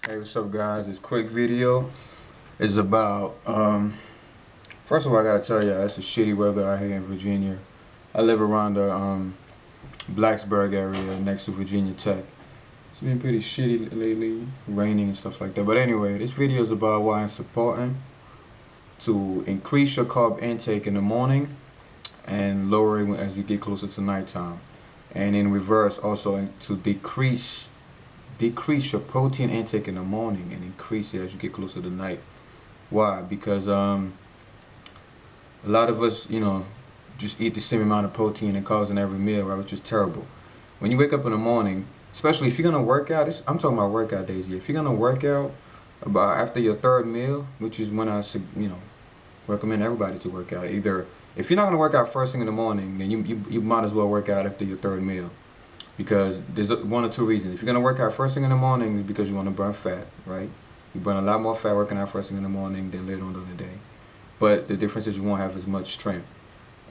Hey, what's up, guys? This quick video is about, first of all, I gotta tell you, it's a shitty weather out here in Virginia. I live around the Blacksburg area next to Virginia Tech. It's been pretty shitty lately, raining and stuff like that. But anyway, this video is about why it's important to increase your carb intake in the morning and lower it as you get closer to nighttime. And in reverse, also to decrease your protein intake in the morning and increase it as you get closer to night. Why? Because a lot of us, just eat the same amount of protein and carbs in every meal, right? Which is terrible. When you wake up in the morning, especially if you're gonna work out, I'm talking about workout days here. If you're gonna work out about after your third meal, which is when I recommend everybody to work out. Either if you're not gonna work out first thing in the morning, then you might as well work out after your third meal. Because there's one or two reasons. If you're going to work out first thing in the morning, it's because you want to burn fat, right? You burn a lot more fat working out first thing in the morning than later on in the day. But the difference is you won't have as much strength.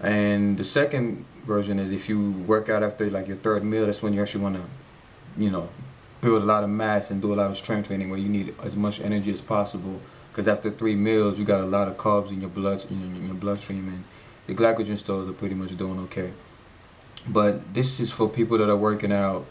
And the second version is if you work out after like your third meal, that's when you actually want to, build a lot of mass and do a lot of strength training where you need as much energy as possible. Because after 3 meals, you got a lot of carbs in your bloodstream, and your glycogen stores are pretty much doing okay. But this is for people that are working out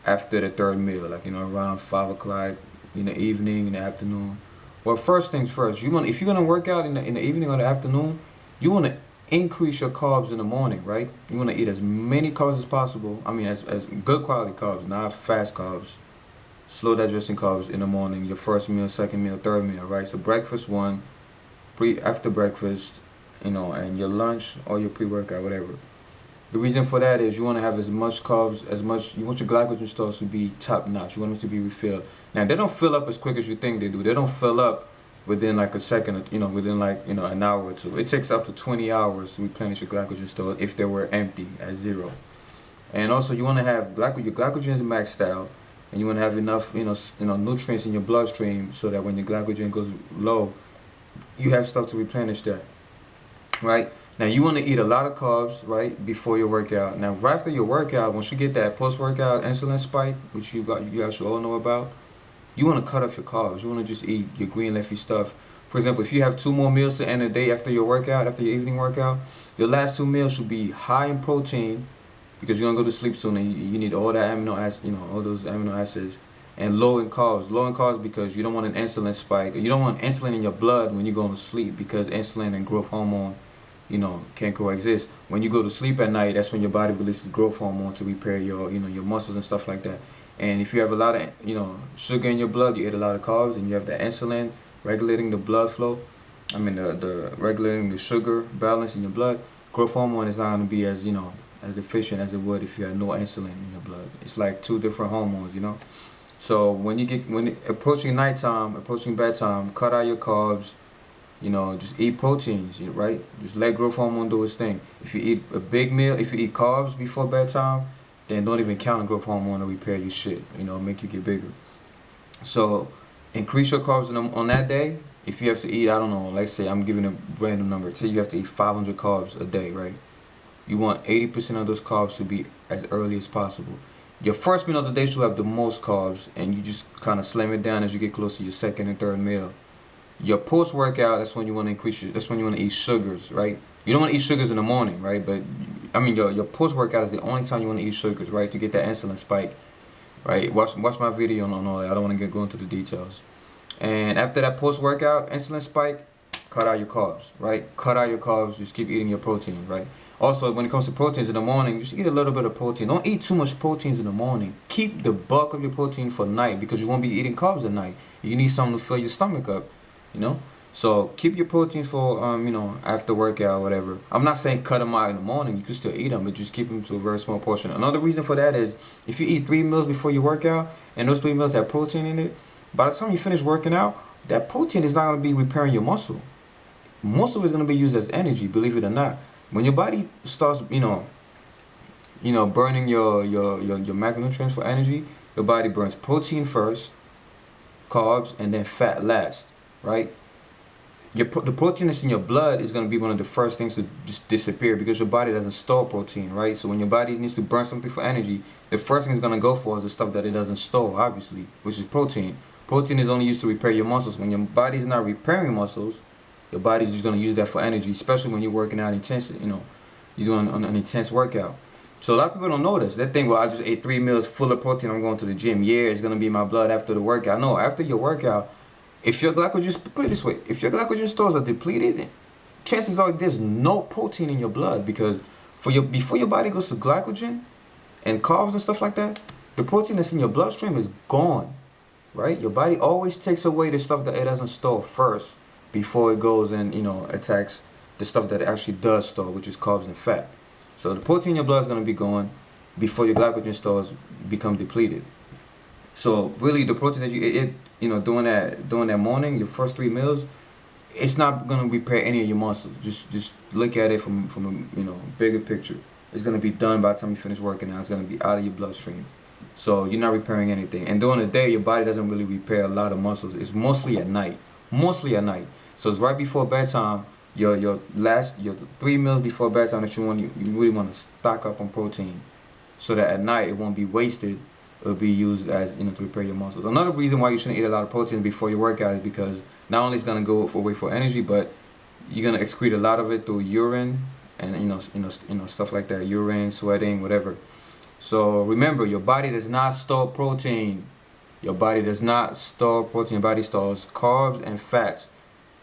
after the third meal, like around 5 o'clock in the evening, in the afternoon. Well, first things first, if you're gonna work out in the evening or the afternoon, you want to increase your carbs in the morning, right? You want to eat as many carbs as possible. I mean, as good quality carbs, not fast carbs, slow digesting carbs in the morning. Your first meal, second meal, third meal, right? So breakfast one, after breakfast, and your lunch or your pre-workout, whatever. The reason for that is you want to have as much carbs, you want your glycogen stores to be top notch. You want them to be refilled. Now, they don't fill up as quick as you think they do. They don't fill up within like a second, within like, an hour or two. It takes up to 20 hours to replenish your glycogen stores if they were empty at zero. And also you want to have your glycogen is maxed out, and you want to have enough, nutrients in your bloodstream so that when your glycogen goes low, you have stuff to replenish that, right? Now you want to eat a lot of carbs, right, before your workout. Now right after your workout, once you get that post-workout insulin spike, which you guys should all know about, you want to cut off your carbs. You want to just eat your green leafy stuff. For example, if you have 2 more meals to end the day after your workout, after your evening workout, your last 2 meals should be high in protein because you're gonna go to sleep soon and you need all that amino acids, all those amino acids, and low in carbs. Low in carbs because you don't want an insulin spike. You don't want insulin in your blood when you're going to sleep because insulin and growth hormone can't coexist. When you go to sleep at night, that's when your body releases growth hormone to repair your muscles and stuff like that. And if you have a lot of sugar in your blood, you eat a lot of carbs, and you have the insulin regulating the blood flow. I mean the regulating the sugar balance in your blood. Growth hormone is not going to be as as efficient as it would if you had no insulin in your blood. It's like 2 different hormones, So when approaching nighttime, approaching bedtime, cut out your carbs. Just eat proteins, right? Just let growth hormone do its thing. If you eat a big meal, if you eat carbs before bedtime, then don't even count on growth hormone to repair your shit, make you get bigger. So increase your carbs on that day. If you have to eat, I don't know, let's say I'm giving a random number. Say you have to eat 500 carbs a day, right? You want 80% of those carbs to be as early as possible. Your first meal of the day should have the most carbs, and you just kind of slim it down as you get close to your second and third meal. Your post-workout, that's when you want to that's when you want to eat sugars, right? You don't want to eat sugars in the morning, right? But I mean, your post-workout is the only time you want to eat sugars, right? To get that insulin spike, right? Watch my video on all that. I don't want to go into the details. And after that post-workout insulin spike, cut out your carbs, right? Cut out your carbs. Just keep eating your protein, right? Also, when it comes to proteins in the morning, just eat a little bit of protein. Don't eat too much proteins in the morning. Keep the bulk of your protein for night because you won't be eating carbs at night. You need something to fill your stomach up. So keep your proteins for after workout or whatever. I'm not saying cut them out in the morning. You can still eat them, but just keep them to a very small portion. Another reason for that is if you eat 3 meals before your workout and those 3 meals have protein in it, by the time you finish working out, that protein is not going to be repairing your muscle. Muscle is going to be used as energy, believe it or not. When your body starts burning your macronutrients for energy, your body burns protein first, carbs, and then fat last. Right? The protein that's in your blood is going to be one of the first things to just disappear because your body doesn't store protein, right? So when your body needs to burn something for energy, the first thing it's going to go for is the stuff that it doesn't store, obviously, which is protein. Protein is only used to repair your muscles. When your body's not repairing muscles, your body's just gonna use that for energy, especially when you're working out intense. You're doing an intense workout. So a lot of people don't know this. They think, well, I just ate 3 meals full of protein. I'm going to the gym. Yeah, it's gonna be my blood after the workout. No, after your workout, if your glycogen, put it this way, if your glycogen stores are depleted, chances are there's no protein in your blood, because before your body goes to glycogen and carbs and stuff like that, the protein that's in your bloodstream is gone, right? Your body always takes away the stuff that it doesn't store first before it goes and attacks the stuff that it actually does store, which is carbs and fat. So the protein in your blood is going to be gone before your glycogen stores become depleted. So really, the protein that you eat, during that morning, your first 3 meals, it's not going to repair any of your muscles. Just look at it from a bigger picture. It's going to be done by the time you finish working out. It's going to be out of your bloodstream. So you're not repairing anything. And during the day, your body doesn't really repair a lot of muscles. It's mostly at night. Mostly at night. So it's right before bedtime. Your 3 meals before bedtime that you really want to stock up on protein, so that at night it won't be wasted. It'll be used as to repair your muscles. Another reason why you shouldn't eat a lot of protein before your workout is because not only it's gonna go away for energy, but you're gonna excrete a lot of it through urine and stuff like that. Urine, sweating, whatever. So remember, your body does not store protein. Your body does not store protein. Your body stores carbs and fats.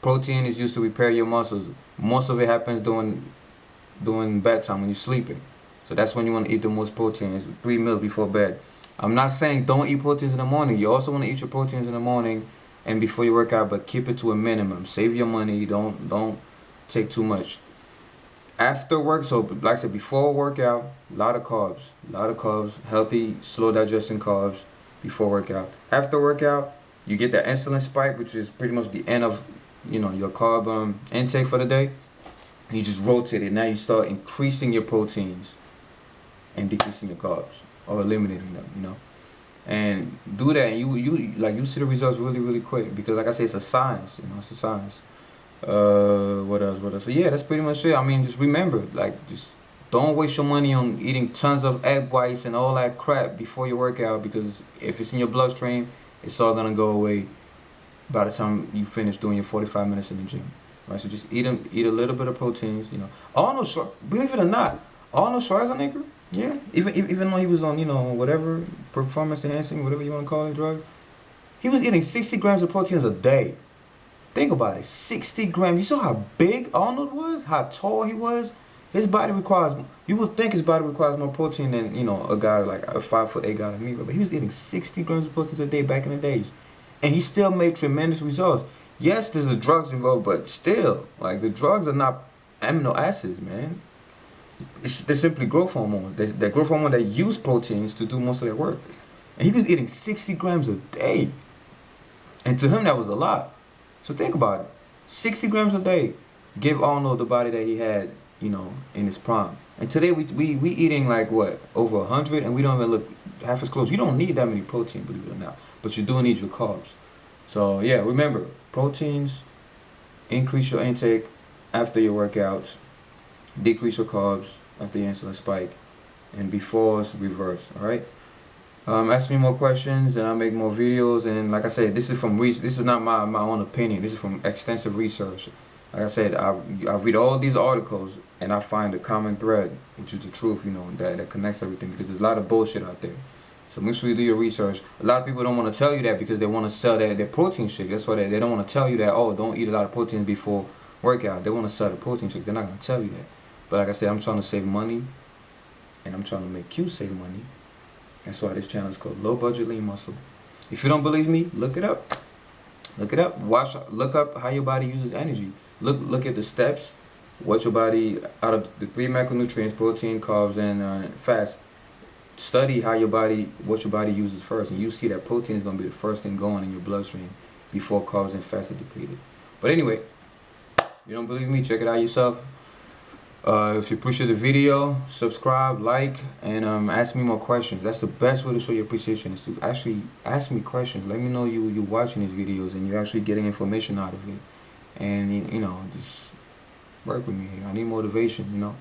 Protein is used to repair your muscles. Most of it happens during bedtime when you're sleeping. So that's when you want to eat the most protein. It's 3 meals before bed. I'm not saying don't eat proteins in the morning. You also want to eat your proteins in the morning and before you work out, but keep it to a minimum. Save your money. Don't take too much. After work, so like I said, before workout, a lot of carbs, healthy, slow digesting carbs before workout. After workout, you get that insulin spike, which is pretty much the end of your carb intake for the day. You just rotate it. Now you start increasing your proteins and decreasing your carbs, or eliminating them, and do that, and you see the results really quick, because like I say, it's a science. It's a science. What else? So yeah, that's pretty much it. I mean, just remember, just don't waste your money on eating tons of egg whites and all that crap before your workout, because if it's in your bloodstream, it's all gonna go away by the time you finish doing your 45 minutes in the gym. Right? So just eat a little bit of proteins. Believe it or not, Arnold Schwarzenegger, yeah, even though he was on whatever performance enhancing, whatever you want to call it, drug, he was eating 60 grams of proteins a day. Think about it, 60 grams. You saw how big Arnold was, how tall he was. His body you would think his body requires more protein than a guy like a 5'8" guy like me, but he was eating 60 grams of proteins a day back in the days. And he still made tremendous results. Yes, there's the drugs involved, but still, the drugs are not amino acids, man. They're simply growth hormone. They're growth hormone that use proteins to do most of their work. And he was eating 60 grams a day. And to him, that was a lot. So think about it. 60 grams a day give Arnold the body that he had, in his prime. And today, we eating over 100, and we don't even look half as close. You don't need that many protein, believe it or not. But you do need your carbs. So yeah, remember, proteins, increase your intake after your workouts, decrease your carbs after your insulin spike, and before it's reverse. All right. Ask me more questions, and I'll make more videos. And like I said, this is not my own opinion. This is from extensive research. Like I said, I read all these articles, and I find a common thread, which is the truth. That connects everything, because there's a lot of bullshit out there. So make sure you do your research. A lot of people don't want to tell you that because they want to sell their protein shake. That's why they don't want to tell you that, oh, don't eat a lot of protein before workout. They want to sell the protein shake. They're not going to tell you that. But like I said, I'm trying to save money, and I'm trying to make you save money. That's why this channel is called Low Budget Lean Muscle. If you don't believe me, look it up. Look it up. Look up how your body uses energy. Look at the steps. What your body, out of the 3 macronutrients, protein, carbs, and fats, study what your body uses first, and you see that protein is going to be the first thing going in your bloodstream before carbs and fats are depleted. But anyway, if you don't believe me, check it out yourself. If you appreciate the video, subscribe, like, and ask me more questions. That's the best way to show your appreciation, is to actually ask me questions. Let me know you're watching these videos and you're actually getting information out of it. And just work with me. I need motivation.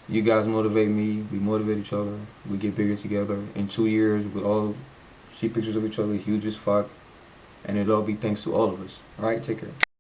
You guys motivate me, we motivate each other, we get bigger together. In 2 years, we'll all see pictures of each other, huge as fuck. and it'll all be thanks to all of us. All right, take care.